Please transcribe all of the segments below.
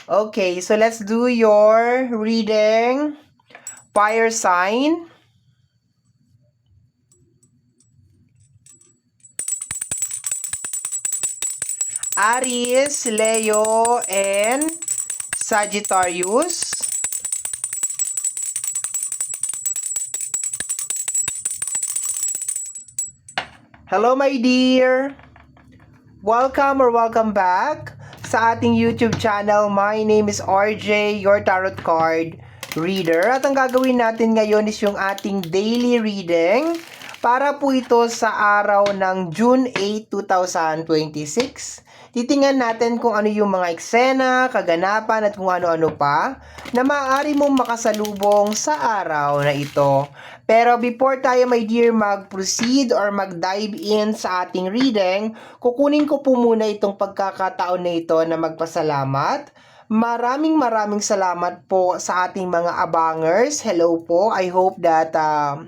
Okay, so let's do your reading. Fire sign. Aries, Leo, and Sagittarius. Hello, my dear. Welcome or welcome back sa ating YouTube channel. My name is RJ, your tarot card reader. At ang gagawin natin ngayon is yung ating daily reading para po ito sa araw ng June 8, 2026. Titingnan natin kung ano yung mga eksena, kaganapan at kung ano-ano pa na maaari mong makasalubong sa araw na ito. Pero before tayo, my dear, mag-proceed or mag-dive in sa ating reading, kukunin ko po muna itong pagkakataon na ito na magpasalamat. Maraming salamat po sa ating mga abangers. Hello po. I hope that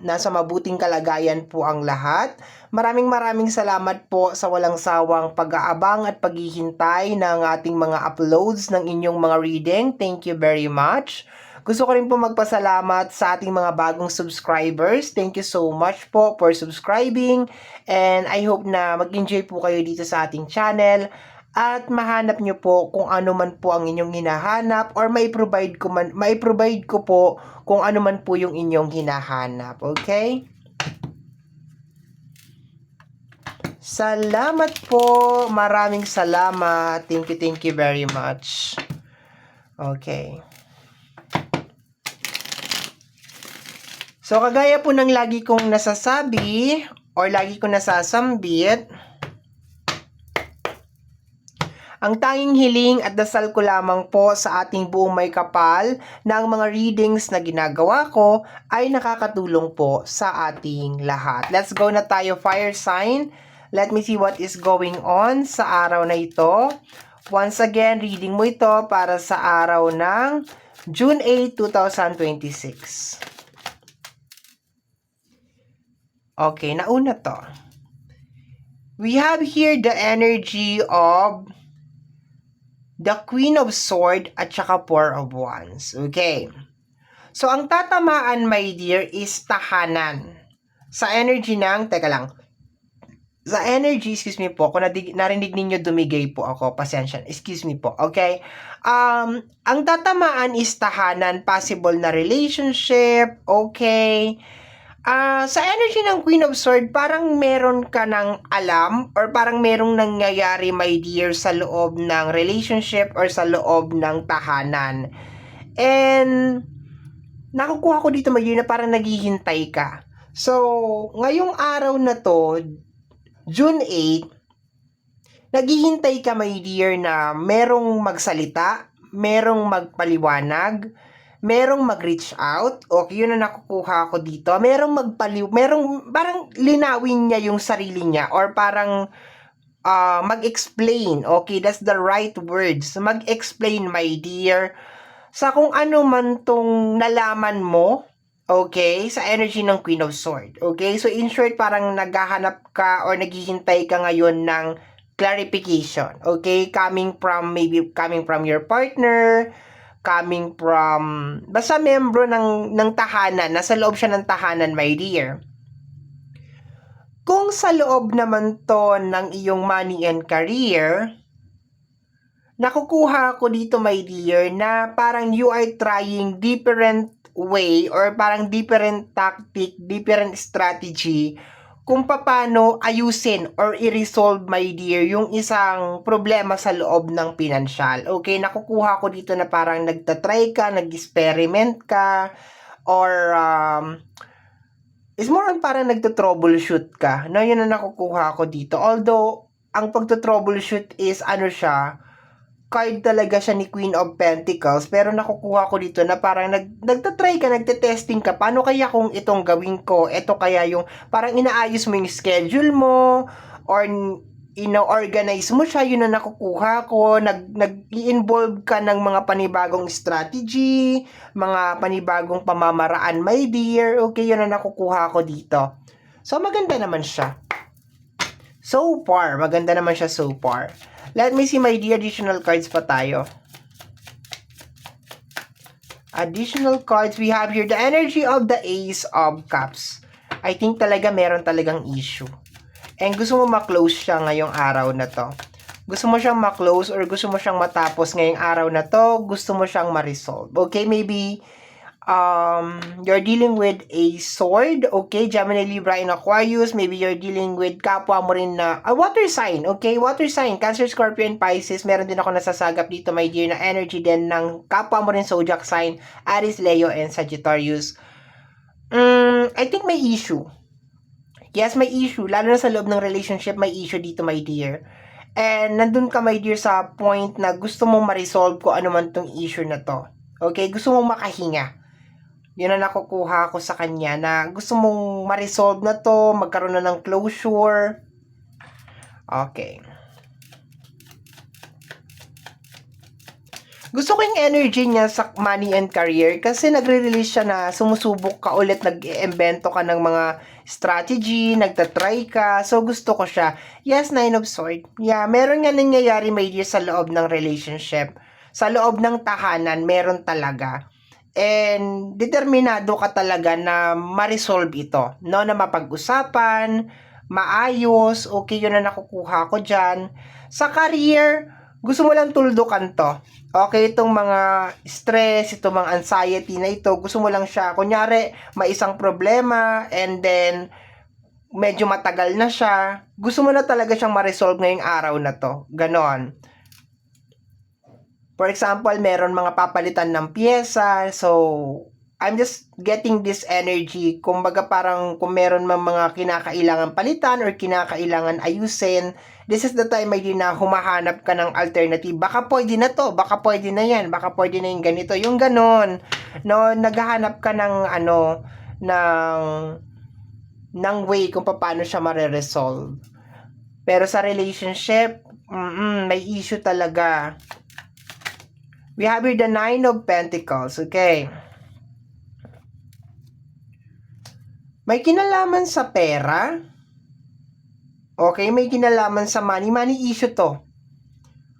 nasa mabuting kalagayan po ang lahat. Maraming salamat po sa walang sawang pag-aabang at paghihintay ng ating mga uploads ng inyong mga reading. Thank you very much. Gusto ko rin po magpasalamat sa ating mga bagong subscribers. Thank you so much po for subscribing. And I hope na mag-enjoy po kayo dito sa ating channel. At mahanap nyo po kung ano man po ang inyong hinahanap or mai-provide ko po kung ano man po yung inyong hinahanap. Okay? Salamat po. Maraming salamat. Thank you very much. Okay. So, kagaya po ng lagi kong nasasabi or lagi kong nasasambit, ang tanging hiling at dasal ko lamang po sa ating buong may kapal na ang mga readings na ginagawa ko ay nakakatulong po sa ating lahat. Let's go na tayo, fire sign. Let me see what is going on sa araw na ito. Once again, reading mo ito para sa araw ng June 8, 2026. Okay, nauna to. We have here the energy of the Queen of Swords at saka Four of Wands. Okay. So, ang tatamaan, my dear, is tahanan. Sa energy ng, teka lang. Sa energy, excuse me po, kung narinig ninyo dumigay po ako, pasensya, excuse me po, okay? Ang tatamaan is tahanan, possible na relationship, okay? Sa energy ng Queen of Swords, parang meron ka ng alam or parang merong nangyayari, my dear, sa loob ng relationship or sa loob ng tahanan. And nakukuha ko dito, my dear, na parang naghihintay ka. So, ngayong araw na to, June 8, naghihintay ka, my dear, na merong magsalita, merong magpaliwanag, merong mag-reach out. Okay, yun na nakukuha ko dito. Merong parang linawin niya yung sarili niya or parang mag-explain. Okay, that's the right words. Mag-explain, my dear, sa kung ano man tong nalaman mo, okay, sa energy ng Queen of Swords. Okay, so in short, parang naghahanap ka or naghihintay ka ngayon ng clarification. Okay, coming from your partner, coming from basta membro ng tahanan, nasa loob siya ng tahanan, my dear. Kung sa loob naman to ng iyong money and career, nakukuha ko dito, my dear, na parang you are trying different way or parang different tactic, different strategy kung paano ayusin or i-resolve, my dear, yung isang problema sa loob ng pinansyal. Okay, nakukuha ko dito na parang nagtatry ka, nag-experiment ka, or is more on parang nagta-troubleshoot ka. No, yun na nakukuha ko dito. Although, ang pagta-troubleshoot is siya, card talaga siya ni Queen of Pentacles, pero nakukuha ko dito na parang nagtatry ka, nagte-testing ka, paano kaya kung itong gawin ko, ito kaya yung, parang inaayos mo yung schedule mo, or ino-organize mo siya, yun na nakukuha ko, nag-i-involve ka ng mga panibagong strategy, mga panibagong pamamaraan, my dear, okay, yun na nakukuha ko dito. So, maganda naman siya. So far, maganda naman siya so far. Let me see, my dear, additional cards pa tayo. additional cards, we have here the energy of the Ace of Cups. I think talaga meron talagang issue. And gusto mo ma-close siya ngayong araw na to. Gusto mo siyang ma-close or gusto mo siyang matapos ngayong araw na to. Gusto mo siyang ma-resolve. Okay, maybe you're dealing with a sword, okay, Gemini, Libra, and Aquarius. Maybe you're dealing with kapwa mo rin na water sign, okay, water sign, Cancer, Scorpio, and Pisces. Meron din ako nasasagap dito, my dear, na energy din ng kapwa mo rin zodiac sign, Aries, Leo, and Sagittarius. I think may issue. Yes, may issue. Lalo na sa loob ng relationship, may issue dito, my dear. And nandun ka, my dear, sa point na gusto mong ma-resolve ko ano man tong issue na to. Okay, gusto mong makahinga. Yun ang nakukuha ko sa kanya na gusto mong ma-resolve na to, magkaroon na ng closure. Okay. Gusto ko yung energy niya sa money and career kasi nagre-release siya na sumusubok ka ulit, nag-iimbento ka ng mga strategy, nagtatry ka. So, gusto ko siya. Yes, Nine of Swords. Yeah, meron nga nangyayari, my dear, sa loob ng relationship. Sa loob ng tahanan, meron talaga. And determinado ka talaga na ma-resolve ito, no? Na mapag-usapan, maayos, okay, yun na nakukuha ko dyan. Sa career, gusto mo lang tuldukan to. Okay, itong mga stress, itong mga anxiety na ito, gusto mo lang siya, kunyari, may isang problema, and then, medyo matagal na siya, gusto mo na talaga siyang ma-resolve ngayong araw na to. Ganon. For example, meron mga papalitan ng pyesa. So, I'm just getting this energy. Kumbaga parang kung meron mga kinakailangan palitan or kinakailangan ayusin, this is the time may na humahanap ka ng alternative. Baka pwede na to, baka pwede na yan, baka pwede na yung ganito. Yung ganon, no, naghahanap ka ng ng way kung paano siya mare-resolve. Pero sa relationship, may issue talaga. We have here the Nine of Pentacles, okay? May kinalaman sa pera. Okay, may kinalaman sa money. Money issue to.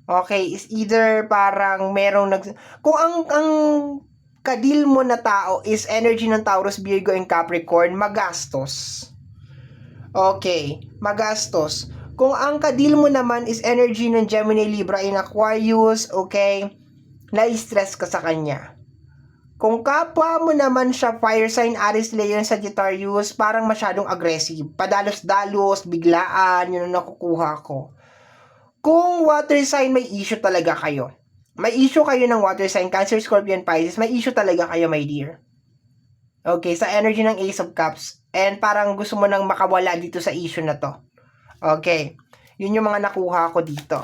Okay, is either parang merong kung ang kadil mo na tao is energy ng Taurus, Virgo, and Capricorn, magastos. Okay, magastos. Kung ang kadil mo naman is energy ng Gemini, Libra, and Aquarius, okay, na-stress ka sa kanya. Kung kapwa mo naman siya, fire sign, Aries, Leo, and Sagittarius, parang masyadong aggressive. Padalos-dalos, biglaan, yun ang nakukuha ko. Kung water sign, may issue talaga kayo. May issue kayo ng water sign, Cancer, Scorpio, and Pisces, may issue talaga kayo, my dear. Okay, sa energy ng Ace of Cups, and parang gusto mo nang makawala dito sa issue na to. Okay, yun yung mga nakuha ko dito.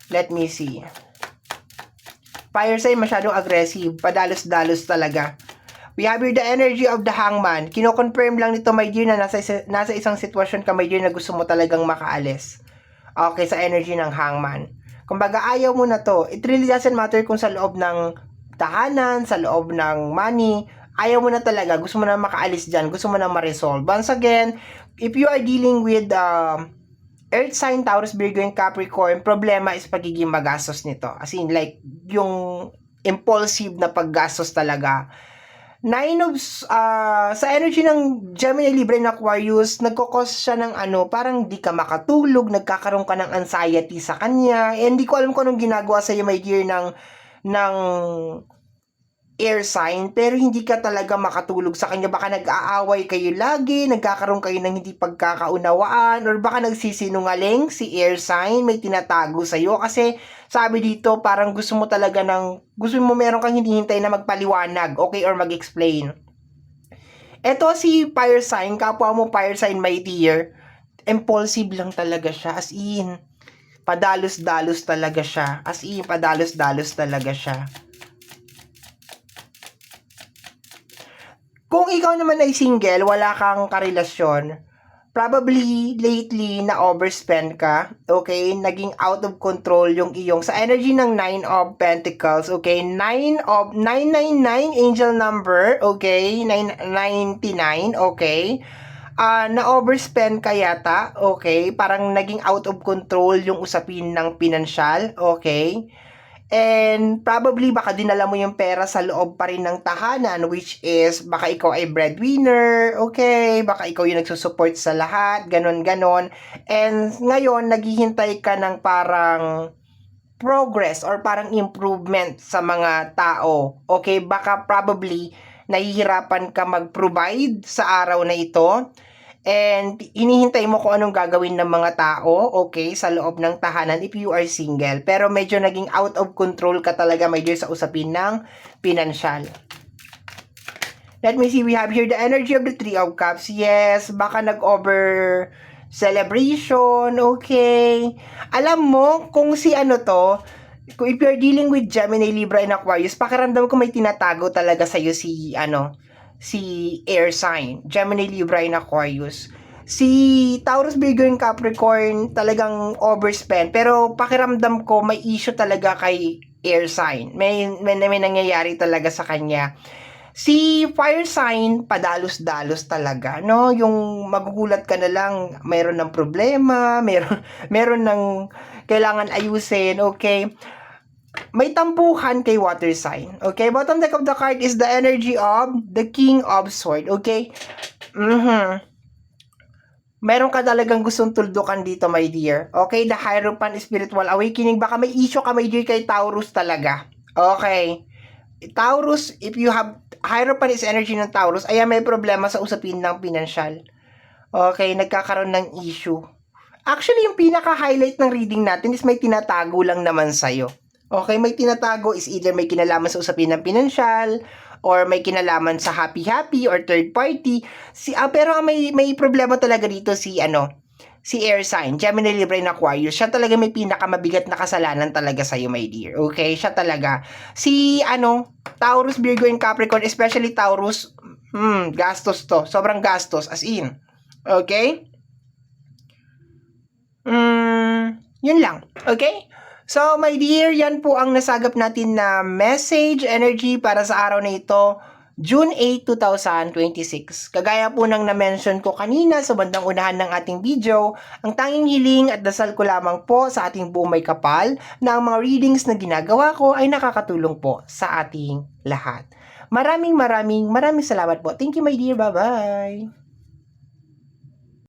Let me see. Fire sign, masyadong aggressive, padalos-dalos talaga. We have here the energy of the Hangman. Kino-confirm lang nito, my dear, na nasa isang sitwasyon ka, my dear, na gusto mo talagang makaalis. Okay, sa energy ng Hangman. Kumbaga, ayaw mo na to. It really doesn't matter kung sa loob ng tahanan, sa loob ng money, ayaw mo na talaga. Gusto mo na makaalis dyan. Gusto mo na ma-resolve. Once again, if you are dealing with Earth sign, Taurus, Virgo, and Capricorn, problema is pagiging magastos nito. As in, like, yung impulsive na paggastos talaga. Sa energy ng Gemini, Libra, and Aquarius, nagkukos siya ng parang di ka makatulog, nagkakaroon ka ng anxiety sa kanya, and hindi ko alam kung anong ginagawa sa'yo, my dear, ng air sign, pero hindi ka talaga makatulog sa kanya. Baka nag-aaway kayo lagi, nagkakaroon kayo ng hindi pagkakaunawaan, or baka nagsisinungaling si air sign, may tinatago sa'yo. Kasi sabi dito, parang gusto mo meron kang hinihintay na magpaliwanag, okay, or mag-explain. Eto si fire sign, kapwa mo fire sign, my dear, impulsive lang talaga siya, as in, padalos-dalos talaga siya, Kung ikaw naman ay single, wala kang karelasyon, probably lately na overspend ka, okay? Naging out of control yung iyong sa energy ng Nine of Pentacles, okay? 999 angel number, okay? 999, okay? Na overspend ka yata, okay? Parang naging out of control yung usapin ng pinansyal, okay? And probably baka dinala mo yung pera sa loob pa rin ng tahanan, which is baka ikaw ay breadwinner, okay? Baka ikaw yung nagsusupport sa lahat, ganon-ganon. And ngayon, naghihintay ka ng parang progress or parang improvement sa mga tao. Okay? Baka probably nahihirapan ka mag-provide sa araw na ito. And hinihintay mo kung anong gagawin ng mga tao, okay, sa loob ng tahanan if you are single. Pero medyo naging out of control ka talaga, my dear, sa usapin ng pinansyal. Let me see, we have here the energy of the Three of Cups. Yes, baka nag-over celebration, okay. Alam mo, kung si ano to, kung if you're dealing with Gemini, Libra, and Aquarius, pakiramdam ko may tinatago talaga sa'yo si air sign, Gemini, Libra, and Aquarius. Si Taurus, Virgo, and Capricorn talagang overspend, pero pakiramdam ko may issue talaga kay air sign. May nangyayari talaga sa kanya. Si fire sign, padalos-dalos talaga, no? Yung magugulat ka na lang, mayroon ng problema, meron ng kailangan ayusin, okay? May tampuhan kay water sign. Okay? Bottom deck of the card is the energy of the King of Swords. Okay? Meron ka talagang gustong tuldukan dito, my dear. Okay? The Hierophant Spiritual Awakening. Baka may issue ka, my dear, kay Taurus talaga. Okay? Taurus, if you have Hierophant is energy ng Taurus, ayan, may problema sa usapin ng pinansyal. Okay? Nagkakaroon ng issue. Actually, yung pinaka-highlight ng reading natin is may tinatago lang naman sa'yo. Okay, may tinatago is either may kinalaman sa usapin ng pinansyal or may kinalaman sa happy-happy or third party. Pero may problema talaga dito si air sign, Gemini, Libra, and Aquarius. Siya talaga may pinakamabigat na kasalanan talaga sa iyo, my dear. Okay, siya talaga. Si Taurus, Virgo, and Capricorn, especially Taurus, gastos to. Sobrang gastos, as in. Okay? Yun lang. Okay? So, my dear, yan po ang nasagap natin na message energy para sa araw na ito, June 8, 2026. Kagaya po ng na-mention ko kanina sa bandang unahan ng ating video, ang tanging hiling at dasal ko lamang po sa ating buong may kapal na ang mga readings na ginagawa ko ay nakakatulong po sa ating lahat. Maraming salamat po. Thank you, my dear. Bye-bye!